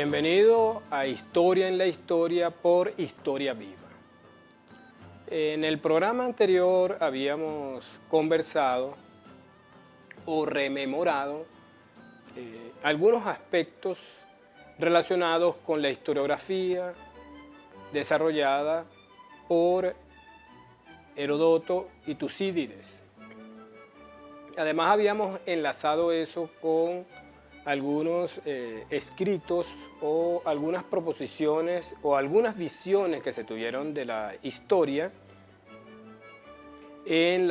Bienvenido a Historia en la Historia por Historia Viva. En el programa anterior habíamos conversado o rememorado algunos aspectos relacionados con la historiografía desarrollada por Heródoto y Tucídides. Además habíamos enlazado eso con algunos escritos o algunas proposiciones o algunas visiones que se tuvieron de la historia en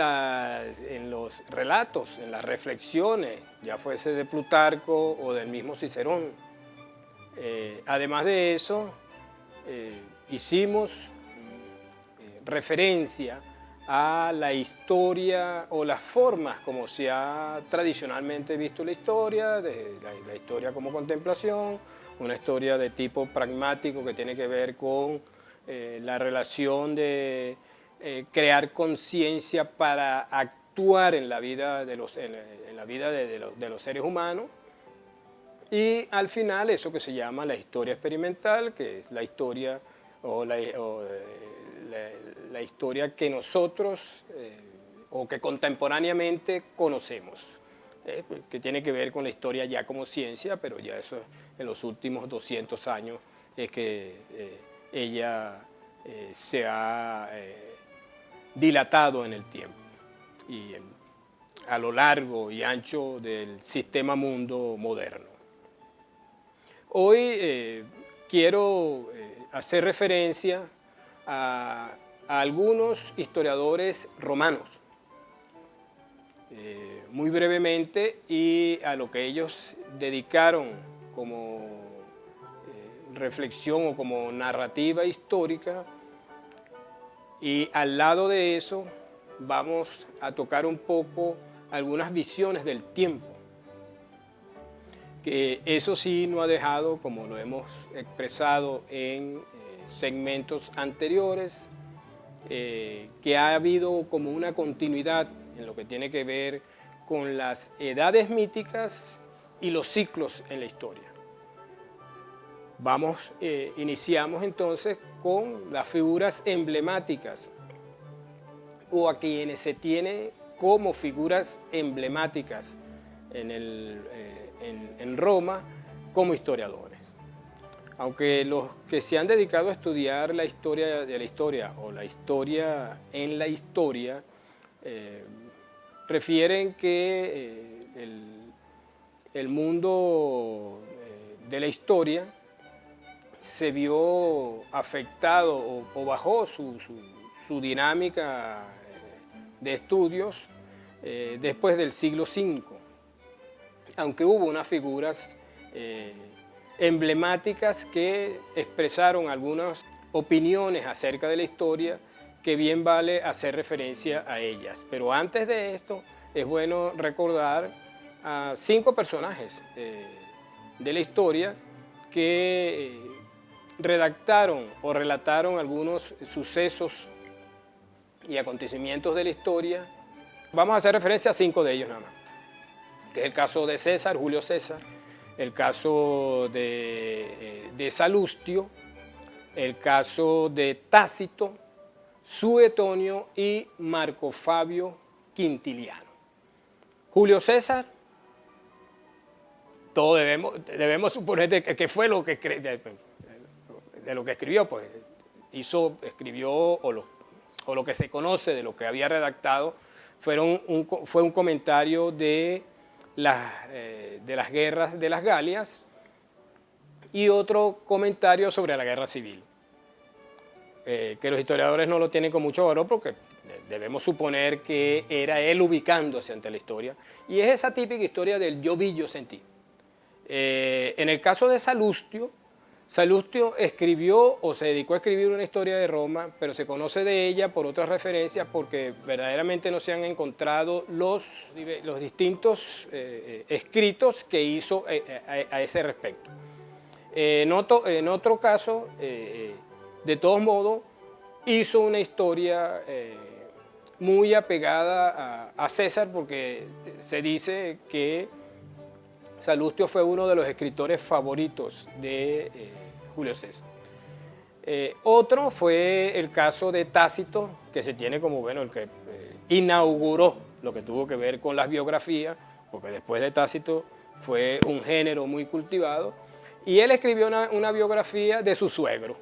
los relatos, en las reflexiones, ya fuese de Plutarco o del mismo Cicerón. Además de eso, hicimos referencia a la historia o las formas como se ha tradicionalmente visto la historia, la historia como contemplación, una historia de tipo pragmático que tiene que ver con la relación de crear conciencia para actuar en la vida de los seres humanos, y al final eso que se llama la historia experimental, que es la historia la historia que nosotros o que contemporáneamente conocemos, que tiene que ver con la historia ya como ciencia, pero ya eso en los últimos 200 años es que ella se ha dilatado en el tiempo y a lo largo y ancho del sistema mundo moderno. Hoy quiero hacer referencia a algunos historiadores romanos, muy brevemente, y a lo que ellos dedicaron como reflexión o como narrativa histórica, y al lado de eso vamos a tocar un poco algunas visiones del tiempo, que eso sí no ha dejado, como lo hemos expresado en segmentos anteriores, que ha habido como una continuidad en lo que tiene que ver con las edades míticas y los ciclos en la historia. Iniciamos entonces con las figuras emblemáticas, o a quienes se tiene como figuras emblemáticas en Roma como historiadores. Aunque los que se han dedicado a estudiar la historia de la historia o la historia en la historia refieren que el mundo de la historia se vio afectado o bajó su dinámica de estudios después del siglo V, aunque hubo unas figuras emblemáticas que expresaron algunas opiniones acerca de la historia que bien vale hacer referencia a ellas. Pero antes de esto es bueno recordar a 5 personajes de la historia que redactaron o relataron algunos sucesos y acontecimientos de la historia. Vamos a hacer referencia a 5 de ellos nada más, que es el caso de César, Julio César, el caso de Salustio, el caso de Tácito, Suetonio y Marco Fabio Quintiliano. Julio César, todos debemos suponer que fue lo que de lo que escribió, pues escribió o lo que se conoce de lo que había redactado fue un comentario de las guerras de las Galias y otro comentario sobre la guerra civil, que los historiadores no lo tienen con mucho valor porque debemos suponer que era él ubicándose ante la historia, y es esa típica historia del yo vi, yo sentí. En el caso de Salustio escribió o se dedicó a escribir una historia de Roma, pero se conoce de ella por otras referencias porque verdaderamente no se han encontrado los distintos escritos que hizo a ese respecto. En otro caso, de todos modos, hizo una historia muy apegada a César, porque se dice que Salustio fue uno de los escritores favoritos de Julio César. Otro fue el caso de Tácito, que se tiene como, bueno, el que inauguró lo que tuvo que ver con las biografías, porque después de Tácito fue un género muy cultivado, y él escribió una biografía de su suegro,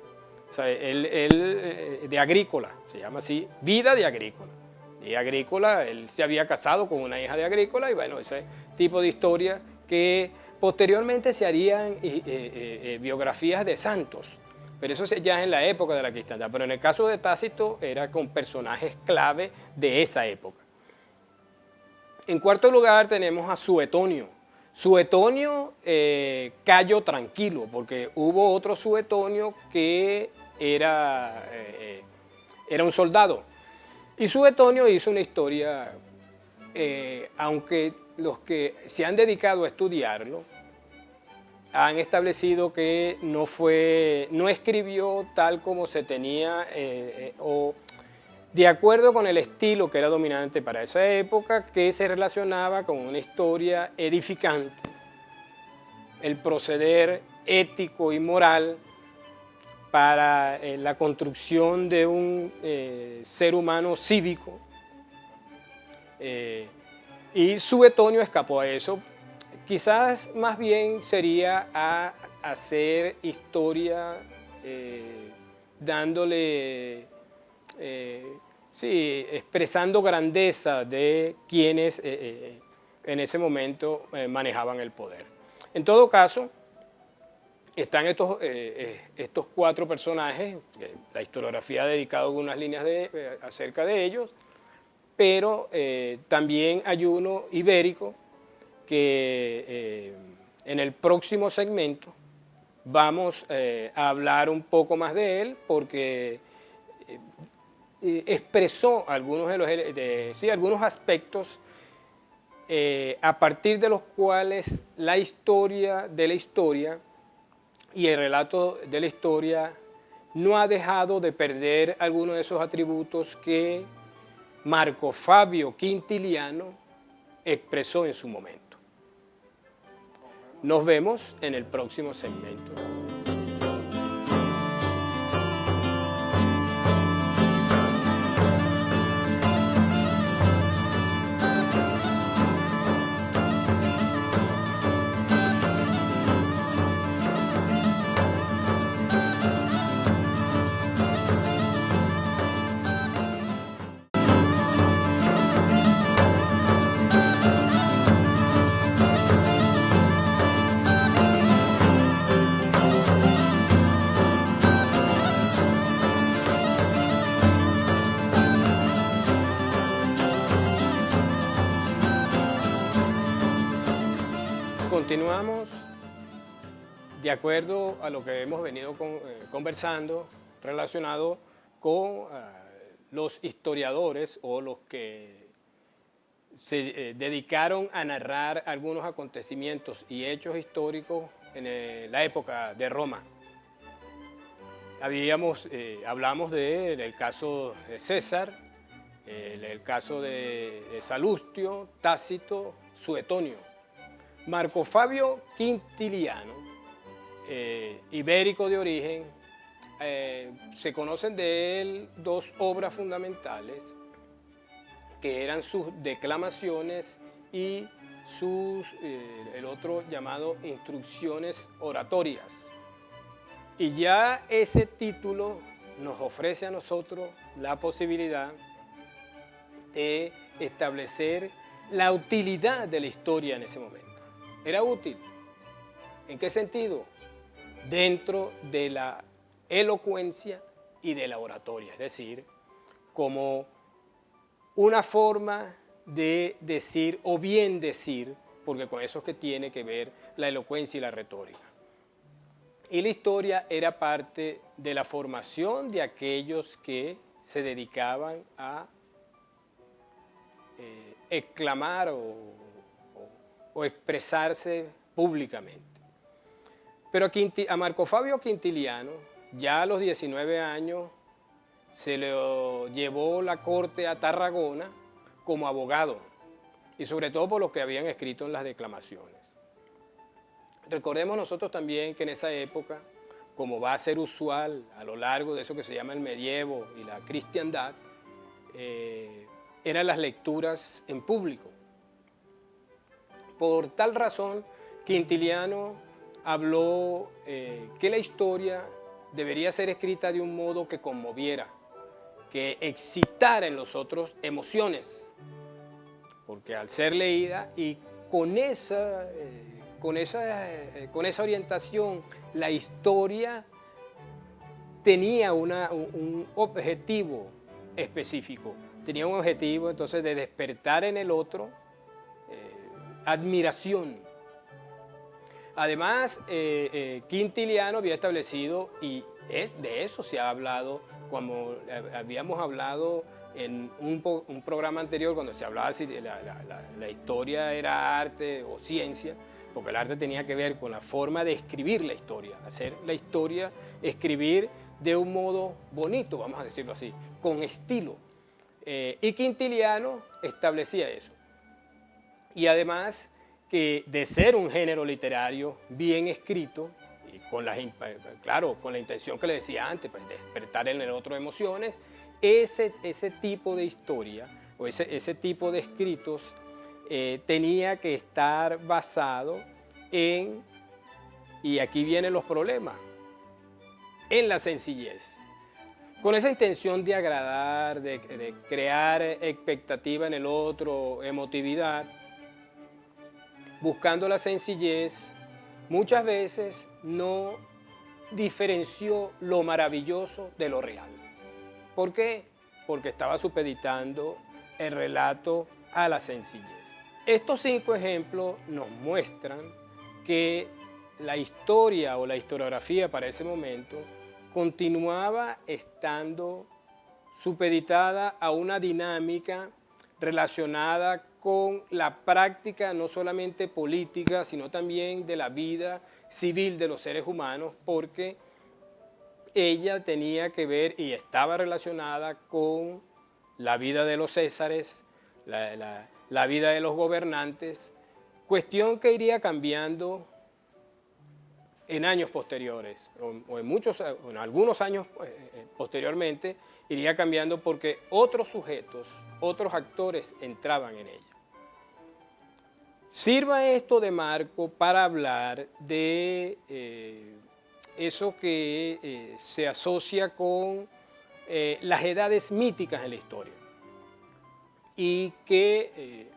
o sea, de Agrícola, se llama así, Vida de Agrícola. Y Agrícola, él se había casado con una hija de Agrícola, y bueno, ese tipo de historia que posteriormente se harían biografías de santos, pero eso ya es en la época de la cristiandad. Pero en el caso de Tácito era con personajes clave de esa época. En cuarto lugar tenemos a Suetonio. Suetonio, Cayo Tranquilo, porque hubo otro Suetonio que era un soldado. Y Suetonio hizo una historia, aunque los que se han dedicado a estudiarlo han establecido que no escribió tal como se tenía o de acuerdo con el estilo que era dominante para esa época, que se relacionaba con una historia edificante, el proceder ético y moral para la construcción de un ser humano cívico. Y Suetonio escapó a eso. Quizás más bien sería a hacer historia dándole, expresando grandeza de quienes en ese momento manejaban el poder. En todo caso, están estos cuatro personajes, la historiografía ha dedicado algunas líneas acerca de ellos, pero también hay uno ibérico que en el próximo segmento vamos a hablar un poco más de él porque expresó algunos, algunos aspectos a partir de los cuales la historia de la historia y el relato de la historia no ha dejado de perder algunos de esos atributos que Marco Fabio Quintiliano expresó en su momento. Nos vemos en el próximo segmento. Continuamos de acuerdo a lo que hemos venido conversando relacionado con los historiadores o los que se dedicaron a narrar algunos acontecimientos y hechos históricos en la época de Roma. Hablamos del caso de César, el caso de Salustio, Tácito, Suetonio. Marco Fabio Quintiliano, ibérico de origen, se conocen de él dos obras fundamentales que eran sus declamaciones y el otro llamado Instrucciones Oratorias. Y ya ese título nos ofrece a nosotros la posibilidad de establecer la utilidad de la historia en ese momento. ¿Era útil? ¿En qué sentido? Dentro de la elocuencia y de la oratoria, es decir, como una forma de decir o bien decir, porque con eso es que tiene que ver la elocuencia y la retórica. Y la historia era parte de la formación de aquellos que se dedicaban a exclamar o expresarse públicamente. Pero a Marco Fabio Quintiliano, ya a los 19 años, se le llevó la corte a Tarragona como abogado, y sobre todo por lo que habían escrito en las declamaciones. Recordemos nosotros también que en esa época, como va a ser usual a lo largo de eso que se llama el medievo y la cristiandad, eran las lecturas en público. Por tal razón, Quintiliano habló que la historia debería ser escrita de un modo que conmoviera, que excitara en los otros emociones, porque al ser leída y con esa orientación, la historia tenía un objetivo específico, tenía un objetivo entonces de despertar en el otro admiración. Además, Quintiliano había establecido, y de eso se ha hablado, como habíamos hablado en un programa anterior, cuando se hablaba si la historia era arte o ciencia, porque el arte tenía que ver con la forma de escribir la historia, hacer la historia, escribir de un modo bonito, vamos a decirlo así, con estilo. Y Quintiliano establecía eso. Y además que de ser un género literario bien escrito, y claro, con la intención que le decía antes, pues, despertar en el otro emociones, ese tipo de historia o ese tipo de escritos tenía que estar basado en, y aquí vienen los problemas, en la sencillez. Con esa intención de agradar, de crear expectativa en el otro, emotividad, buscando la sencillez, muchas veces no diferenció lo maravilloso de lo real. ¿Por qué? Porque estaba supeditando el relato a la sencillez. Estos 5 ejemplos nos muestran que la historia o la historiografía para ese momento continuaba estando supeditada a una dinámica relacionada con la práctica no solamente política, sino también de la vida civil de los seres humanos, porque ella tenía que ver y estaba relacionada con la vida de los césares, la vida de los gobernantes, cuestión que iría cambiando en años posteriores, o en algunos años posteriormente, iría cambiando porque otros sujetos, otros actores entraban en ella. Sirva esto de marco para hablar de eso que se asocia con las edades míticas en la historia y que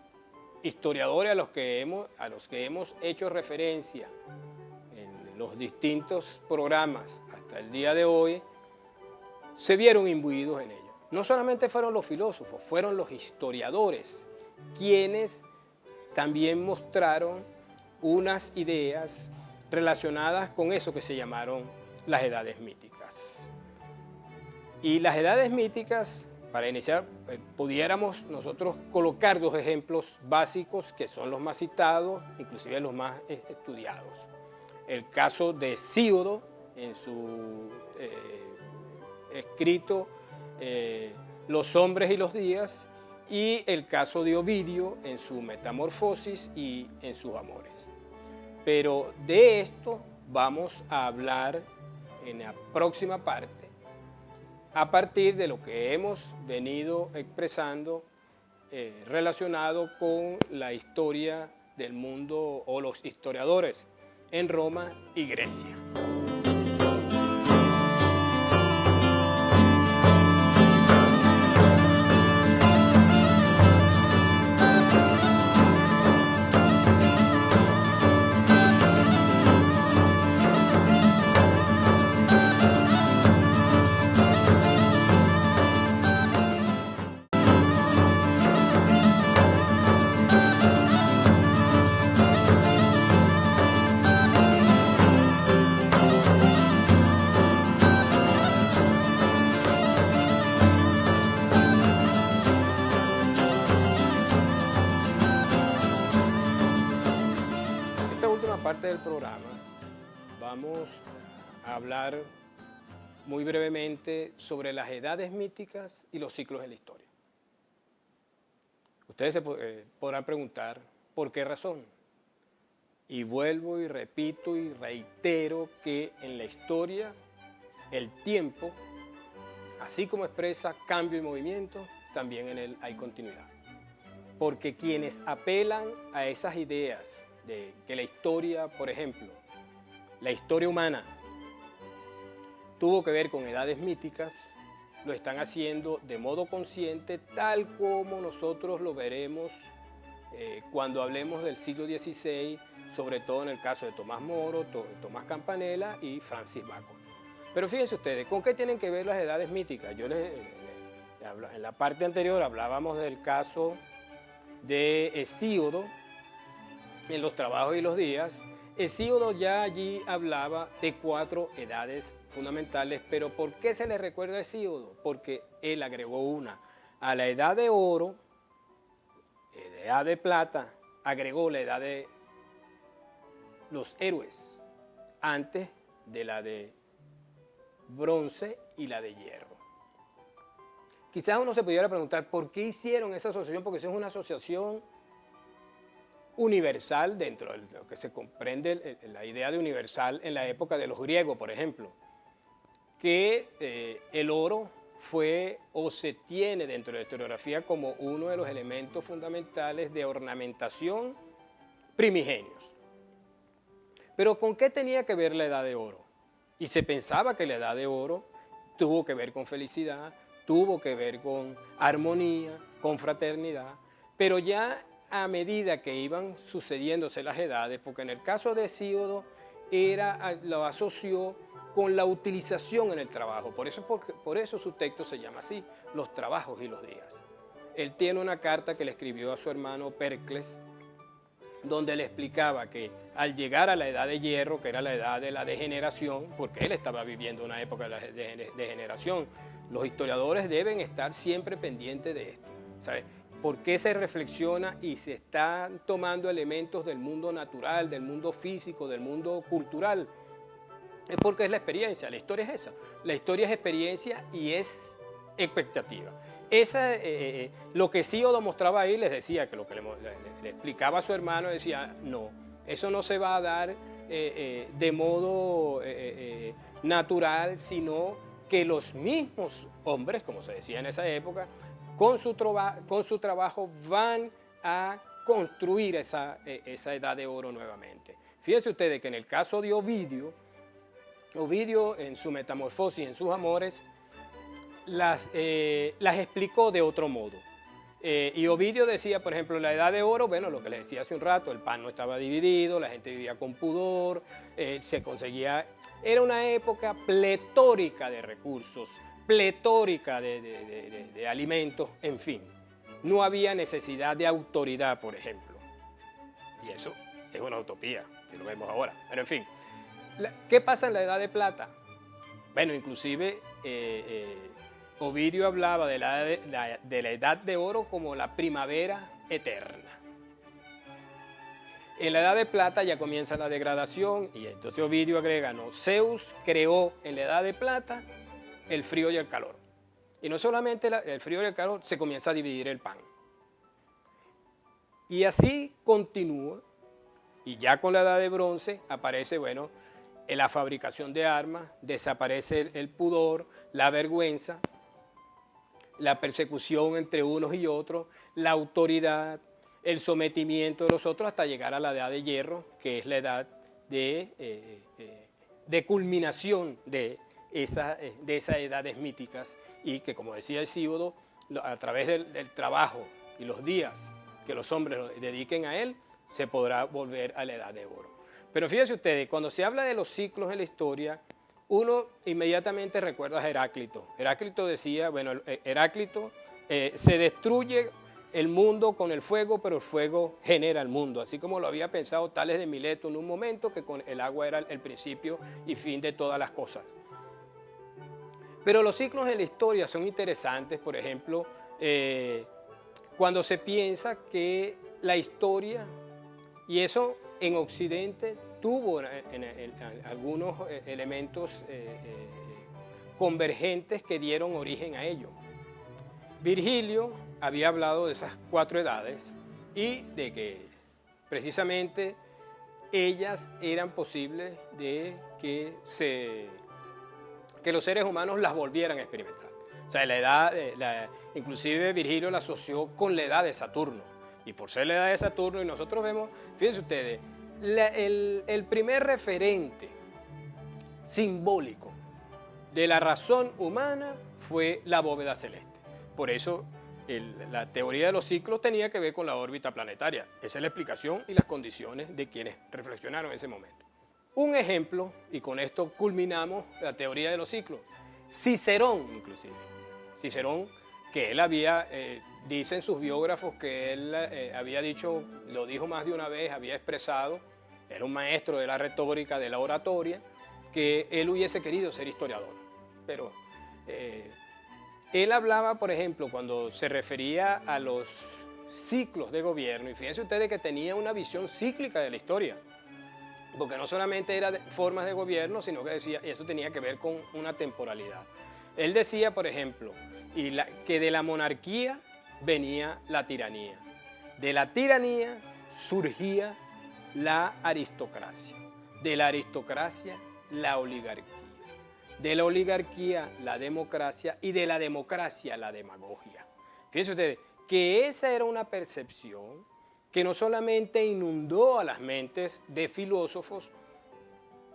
historiadores a los que hemos hecho referencia en los distintos programas hasta el día de hoy se vieron imbuidos en ello. No solamente fueron los filósofos, fueron los historiadores quienes también mostraron unas ideas relacionadas con eso que se llamaron las edades míticas. Y las edades míticas, para iniciar, pudiéramos nosotros colocar 2 ejemplos básicos que son los más citados, inclusive los más estudiados. El caso de Hesíodo en su escrito Los hombres y los días, y el caso de Ovidio en su Metamorfosis y en sus amores. Pero de esto vamos a hablar en la próxima parte, a partir de lo que hemos venido expresando relacionado con la historia del mundo o los historiadores en Roma y Grecia. Parte del programa vamos a hablar muy brevemente sobre las edades míticas y los ciclos de la historia. Ustedes se podrán preguntar, ¿por qué razón? Y vuelvo y repito y reitero que en la historia el tiempo, así como expresa cambio y movimiento, también en él hay continuidad. Porque quienes apelan a esas ideas de que la historia, por ejemplo, la historia humana tuvo que ver con edades míticas, lo están haciendo de modo consciente, tal como nosotros lo veremos cuando hablemos del siglo XVI, sobre todo en el caso de Tomás Moro, Tomás Campanella y Francis Bacon. Pero fíjense ustedes, ¿con qué tienen que ver las edades míticas? En la parte anterior hablábamos del caso de Hesíodo en los trabajos y los días. Hesíodo ya allí hablaba de 4 edades fundamentales, pero ¿por qué se le recuerda a Hesíodo? Porque él agregó una a la edad de oro, la edad de plata, agregó la edad de los héroes, antes de la de bronce y la de hierro. Quizás uno se pudiera preguntar, ¿por qué hicieron esa asociación? Porque eso es una asociación universal dentro de lo que se comprende la idea de universal en la época de los griegos, por ejemplo, que el oro fue o se tiene dentro de la historiografía como uno de los elementos fundamentales de ornamentación primigenios. Pero ¿con qué tenía que ver la edad de oro? Y se pensaba que la edad de oro tuvo que ver con felicidad, tuvo que ver con armonía, con fraternidad, pero ya a medida que iban sucediéndose las edades, porque en el caso de Hesíodo lo asoció con la utilización en el trabajo, por eso su texto se llama así, Los trabajos y los días. Él tiene una carta que le escribió a su hermano Pericles, donde le explicaba que al llegar a la edad de hierro, que era la edad de la degeneración, porque él estaba viviendo una época de la degeneración, los historiadores deben estar siempre pendientes de esto, ¿sabes? ¿Por qué se reflexiona y se están tomando elementos del mundo natural, del mundo físico, del mundo cultural? Es porque es la experiencia, la historia es esa. La historia es experiencia y es expectativa. Lo que Hesíodo mostraba ahí, les decía, que lo que le explicaba a su hermano, decía, no, eso no se va a dar de modo natural, sino que los mismos hombres, como se decía en esa época, con su trabajo van a construir esa edad de oro nuevamente. Fíjense ustedes que en el caso de Ovidio en su Metamorfosis, en sus Amores, las explicó de otro modo. Y Ovidio decía, por ejemplo, la edad de oro, bueno, lo que les decía hace un rato, el pan no estaba dividido, la gente vivía con pudor, se conseguía, era una época pletórica de recursos, pletórica de alimentos, en fin. No había necesidad de autoridad, por ejemplo. Y eso es una utopía, si lo vemos ahora. Pero en fin, ¿qué pasa en la edad de plata? Bueno, inclusive Ovidio hablaba de la edad de oro como la primavera eterna. En la edad de plata ya comienza la degradación y entonces Ovidio agrega, no, Zeus creó en la edad de plata el frío y el calor. Y no solamente el frío y el calor, se comienza a dividir el pan. Y así continúa, y ya con la edad de bronce aparece, bueno, la fabricación de armas, desaparece el pudor, la vergüenza, la persecución entre unos y otros, la autoridad, el sometimiento de los otros hasta llegar a la edad de hierro, que es la edad de culminación de esas edades míticas y que, como decía Hesíodo, a través del trabajo y los días que los hombres dediquen a él, se podrá volver a la edad de oro. Pero fíjense ustedes, cuando se habla de los ciclos en la historia, uno inmediatamente recuerda a Heráclito. Heráclito decía, bueno, Heráclito se destruye el mundo con el fuego, pero el fuego genera el mundo, así como lo había pensado Tales de Mileto en un momento, que con el agua era el principio y fin de todas las cosas. Pero los ciclos en la historia son interesantes, por ejemplo, cuando se piensa que la historia, y eso en Occidente tuvo algunos elementos convergentes que dieron origen a ello. Virgilio había hablado de esas 4 edades y de que precisamente ellas eran posibles de que los seres humanos las volvieran a experimentar. O sea, la edad, inclusive Virgilio la asoció con la edad de Saturno. Y por ser la edad de Saturno, y nosotros vemos, fíjense ustedes, el primer referente simbólico de la razón humana fue la bóveda celeste. Por eso la teoría de los ciclos tenía que ver con la órbita planetaria. Esa es la explicación y las condiciones de quienes reflexionaron en ese momento. Un ejemplo, y con esto culminamos la teoría de los ciclos. Cicerón, inclusive. Cicerón, que él había, dicen sus biógrafos que él había dicho, lo dijo más de una vez, había expresado, era un maestro de la retórica, de la oratoria, que él hubiese querido ser historiador. Pero él hablaba, por ejemplo, cuando se refería a los ciclos de gobierno, y fíjense ustedes que tenía una visión cíclica de la historia, porque no solamente era formas de gobierno, sino que decía, eso tenía que ver con una temporalidad. Él decía, por ejemplo, que de la monarquía venía la tiranía. De la tiranía surgía la aristocracia. De la aristocracia, la oligarquía. De la oligarquía, la democracia. Y de la democracia, la demagogia. Fíjense ustedes que esa era una percepción que no solamente inundó a las mentes de filósofos,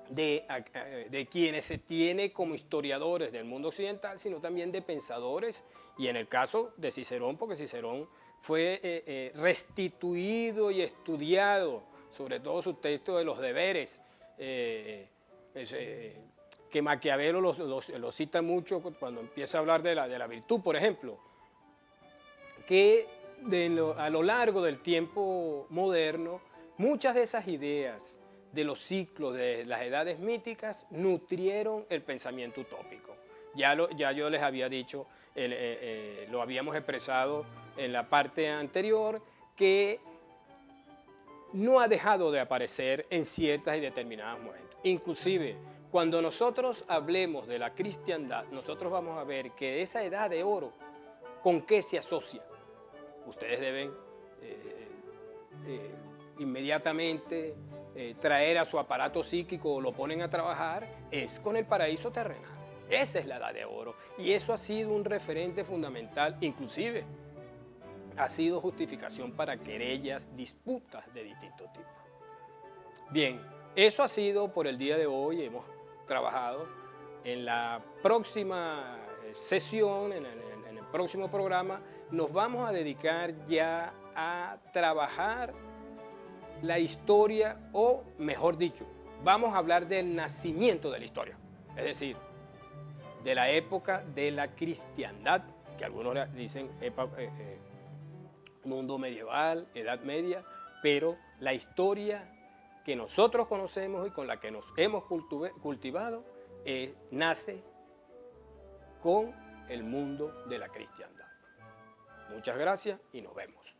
de quienes se tiene como historiadores del mundo occidental, sino también de pensadores, y en el caso de Cicerón, porque Cicerón fue restituido y estudiado, sobre todo su texto de los deberes, que Maquiavelo lo cita mucho cuando empieza a hablar de la virtud, por ejemplo, que a lo largo del tiempo moderno, muchas de esas ideas de los ciclos de las edades míticas nutrieron el pensamiento utópico. Ya yo les había dicho, lo habíamos expresado en la parte anterior, que no ha dejado de aparecer en ciertas y determinados momentos. Inclusive, cuando nosotros hablemos de la cristiandad, nosotros vamos a ver que esa edad de oro, ¿con qué se asocia? Ustedes deben inmediatamente traer a su aparato psíquico o lo ponen a trabajar, es con el paraíso terrenal. Esa es la edad de oro. Y eso ha sido un referente fundamental, inclusive ha sido justificación para querellas, disputas de distintos tipos. Bien, eso ha sido por el día de hoy. Hemos trabajado. En la próxima sesión, en el próximo programa, nos vamos a dedicar ya a trabajar la historia, o mejor dicho, vamos a hablar del nacimiento de la historia, es decir, de la época de la cristiandad, que algunos dicen mundo medieval, edad media, pero la historia que nosotros conocemos y con la que nos hemos cultivado nace con el mundo de la cristiandad. Muchas gracias y nos vemos.